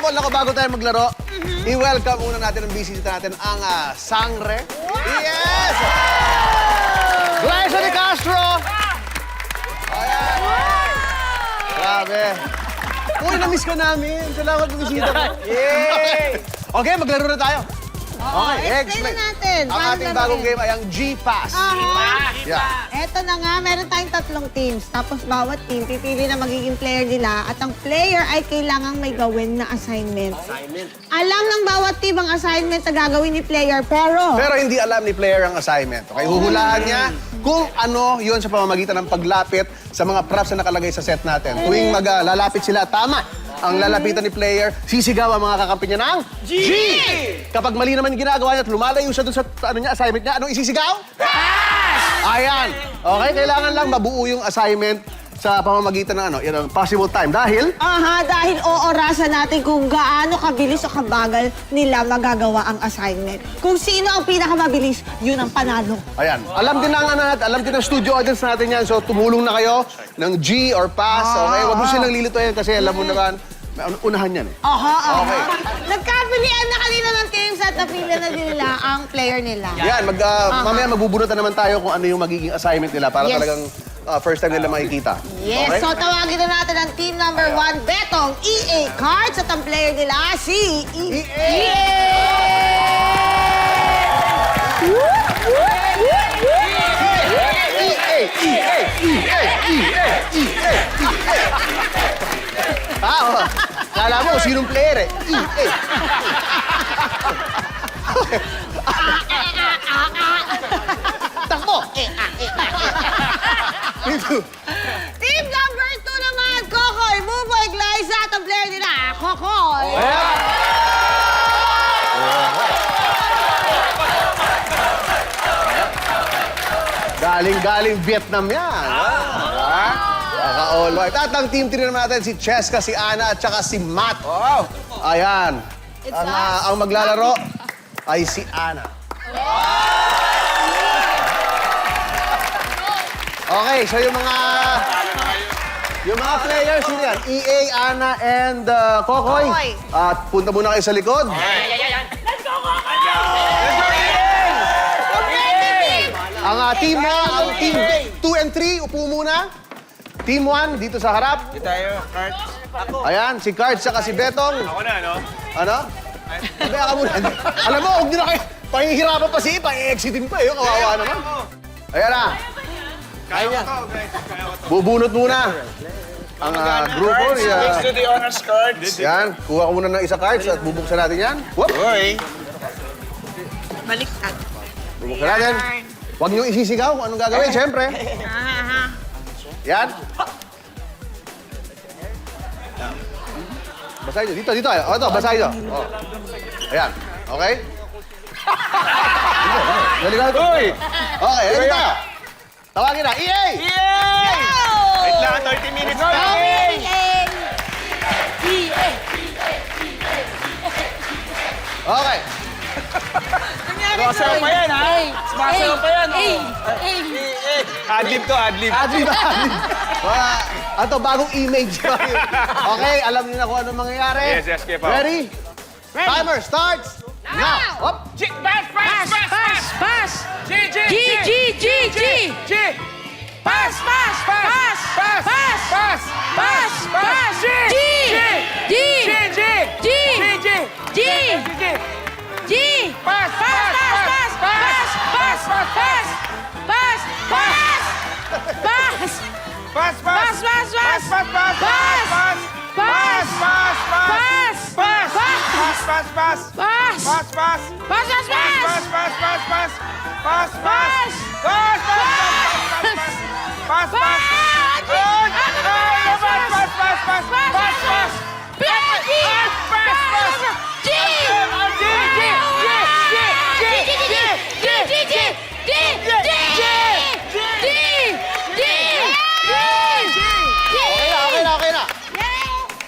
Apple, ako bago tayo maglaro, i-welcome muna natin ang bisita natin, ang Sangre. Yes! Glyza de Castro! Ayan. Grabe. Uy, na-miss ka namin. Salamat ng bisita mo. Yay! Okay, maglaro na tayo. Okay, explain na natin. Ang ating bagong game ay ang G-Pass. Yeah. Eto na nga, meron tayong 3 teams. Tapos bawat team, pipili na magiging player nila. At ang player ay kailangang may gawin na assignment. Alam ng bawat team ang assignment na gagawin ni player, pero Hindi alam ni player ang assignment. Okay, huhulaan niya kung ano yun sa pamamagitan ng paglapit sa mga props na nakalagay sa set natin. Tuwing lalapit sila, tama. Ang lalapitan ni player, sisigaw ang mga kakampi niya ng G! Kapag mali naman yung ginagawa niya at lumalayo siya dun sa assignment niya, anong isisigaw? Pass! Ayan. Okay, kailangan lang mabuo yung assignment sa pamamagitan ng possible time. Dahil? dahil oorasan natin kung gaano kabilis o kabagal nila magagawa ang assignment. Kung sino ang pinakamabilis, yun ang panalo. Ayan. Alam din ng studio audience natin yan. So, tumulong na kayo ng G or pass. Okay? Huwag mo silang lilituin kasi alam mo naman, unahan yan eh. Okay. Nagkapilian na kanina ng teams at napili na nila ang player nila. Yan, mamaya magbubunutan naman tayo kung ano yung magiging assignment nila para Yes. talagang first time nila makikita. Yes, Okay? so tawagin na natin ang team number 1, Betong EA Cards at ang player nila si EA! Kala mo, sinong player eh? Takbo! Team number 2 naman, Kokoy, Buboy, Glyza at ang player nila, Kokoy! Galing Vietnam yan. Naka-all white. At ang team 3 naman natin, si Cheska, si Ana, at saka si Matt. Ayan. Ang maglalaro ay si Ana. Okay, so yung mga players yun yan. EA, Ana, and Kokoy. At punta muna kayo sa likod. Ang team 2 and 3, upo muna. Team 1, dito sa harap. Dito tayo, cards. Ayan, si Cards saka si Betong. Ako na, no? Ano? Hindi, ka muna. Alam mo, huwag nyo na kayo. Pahihirapan pa si pa-exitin pa eh. Kawawa naman. Ayan na. Kaya ko to, guys. Kaya ko to. Bubunot muna. Ang grupo. Let's do the honors cards. Yan, kuha ko muna ng isa cards at bubuksan natin yan. Whoop! Hoy. Baliktad. Bubuksan natin. Huwag nyo isisigaw kung anong gagawin, siyempre. Yan. Basahin nyo. Dito. O, ito, basahin nyo. O. Ayan. Okay? Naligaw ito. Okay, ayan tayo. Tawagin na. EA! Yay! Wait lang, 30 minutes pa. Okay. Sumasayaw pa yan, ha? Sumasayaw pa yan, Adlib to, adlib. Adlib. Ato, bagong image. Okay, alam niyo na kung anong mangyayari. Yes, keep up. Ready? Timer starts now. Up. Pass! G! Pass! Okay na.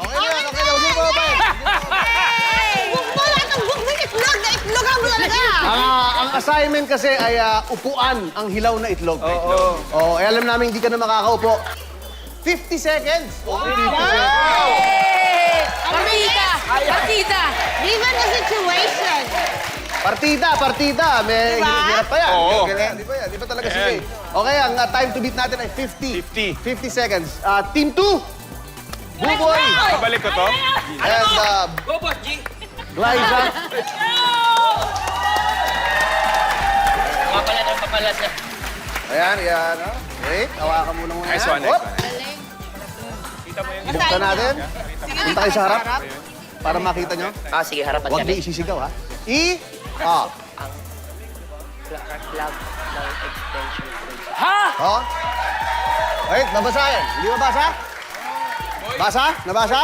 Huwag niyo bababayin. Huwag mo lahat ng book na itlog mo talaga! Ang assignment kasi ay upuan ang hilaw na itlog. Oo. Alam namin hindi ka na makakaupo. 50 seconds. 50 seconds. Pamika! Partida. Given the situation. Partida. May Diba? hirap pa yan. Oo. Di ba yan? Di ba talaga sige? Okay, ang time to beat natin ay 50. 50. 50 seconds. Team 2, Buboy Babalik ko to. and Go, boss G. Glyza. Papalas na. Ayan. Oh. Wait, hawakan muna muna. Nice yan. one, nice Hop. one. Buksan natin. Punta kayo sa harap. Para makita nyo. Sige, harapan Huwag niyo isisigaw, ha? Plug ng extension. Oh. Wait, babasahin. Hindi mabasa? Basa? Nabasa?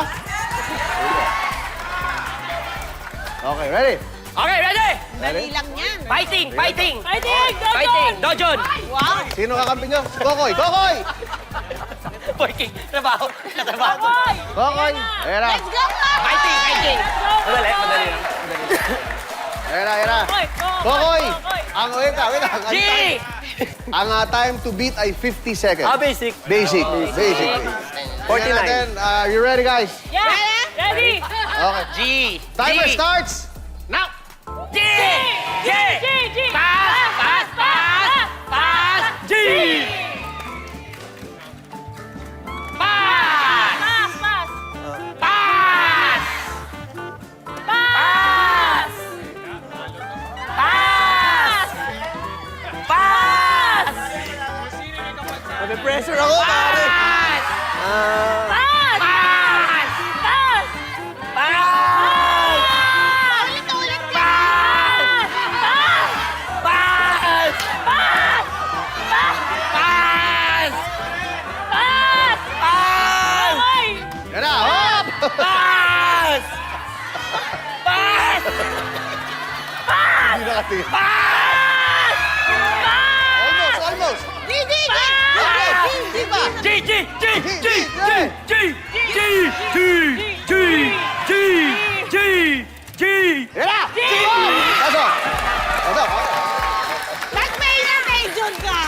Okay, ready? Okay, ready? Dali lang yan. Fighting! Fighting! Dojon! Wow. Sino kakampi nyo? Kokoy! Kokoy! Working! Trabaho! Kokoy! Ayan na. Let's go, Mama! Fighting! Madali lang. Ayan na. Kokoy! Wait lang. G! Ang time to beat ay 50 seconds. Basic. Basic. 49. Tingnan natin. You ready, guys? Ready? Okay. G! Timer G. starts now! G! Pass! G! Pass! Pass! Pressure ako, pare! Ulit ka. Yan na, hop! Hindi nakatingin. Almost! Di ba? Yan na! Pasok! Ba't may innovation ka?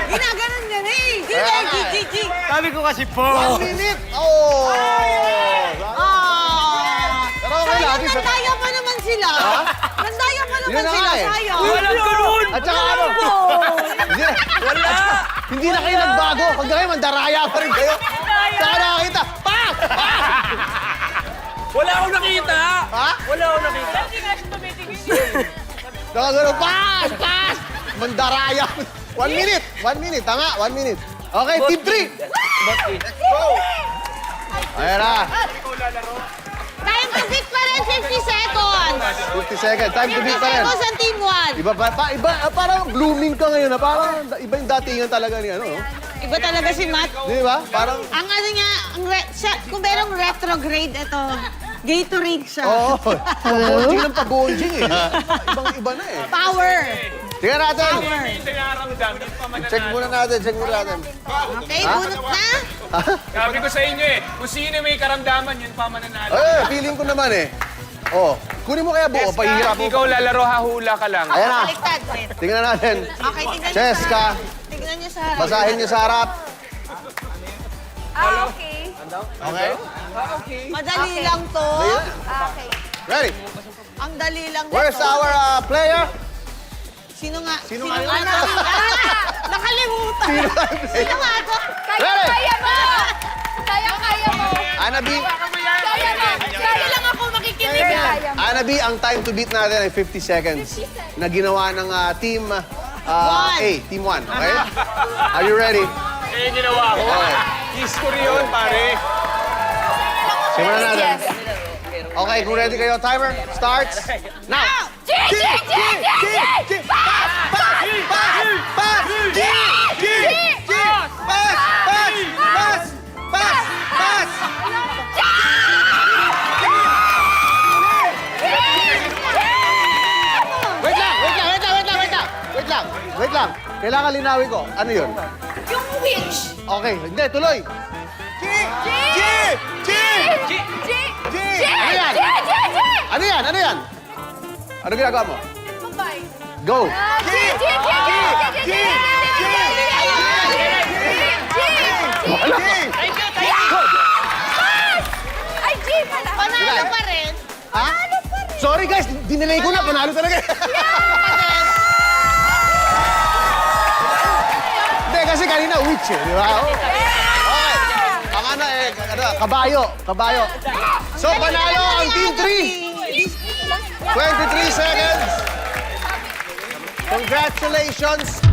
Ginaganon yan eh. Kaya nga eh. G. Sabi ko kasi po. 1 minute! Oh! Pero okay lang. Sayang, nandaya pa naman sila. Nandaya pa naman Yun na sila, nga eh. sayang. Walang ganun! At saka ano? Wala! Hindi na kayo nagbago. Pag kayo, mandaraya pa rin kayo. Saka nakakita. Pak! Wala akong nakita! Ha? Wala akong nakita. Saka gano'n, pas! Mandaraya. 1 minute. 1 minute. Tama, 1 minute. Okay, team 3. Go! Ayan na. Time to beat pa rin, 50 seconds. 50 seconds. Time to 50 beat pa rin. seconds ang team 1. Iba, parang blooming ka ngayon. Parang iba yung datingan talaga ni ano. No? Iba talaga si Matt. Di ba? Parang, Ang ano niya, kung merong retrograde, ito, Gatorade siya. oo. Pabonjing ng pabonjing eh. Ibang-iba na eh. Power. Tingnan natin. Check muna natin. Check muna natin. Okay, bunot na. Sabi ko sa inyo kung sino may karamdaman, yun pa mananalo. Feeling ko naman eh. Oh, kunin mo kaya buo, pahihirap mo. Ikaw lalaro, hahula ka lang. Ayan na. Baliktad. Wait. Tingnan natin. Okay, tignan niyo sa Cheska, harap. Tignan niyo sa harap. basahin niyo sa harap. Okay. Okay? Madali lang to. Okay. Ready? Ang dali lang Where's nito. our player? Sino nga? Sino nga yun? Nakalimutan. Sino ang player? Sino nga to? Ready? Kaya mo! Anabi, Kaya lang ako makikinig. Anabi, ang time to beat natin ay 50 seconds na ginawa ng team A, team 1. Okay? Are you ready? Ginawa ko. Okay. History yun, pare. Simulan natin. Okay, kung ready kayo, timer starts now. G! Pass! Pass! Pass! Pass! G! G! G! Pass! Pass! Pass! Pass! Pass! Wait lang. Kailangan linawin ko. Ano yun? Yung witch! Okay, hindi, tuloy. G! G! G! G! G! Ano yan? G! Ano yan? Ano yan? Ano ginagawa mo? Mabay. Go! G! Wala. Ay, G pala! Panalo pa rin. Sorry guys, dinelay ko na. Panalo talaga. Hindi, kasi kanina witch eh, di ba? Okay. Ang ano eh, kabayo. So, panalo ang Team 3. 23 seconds. Congratulations.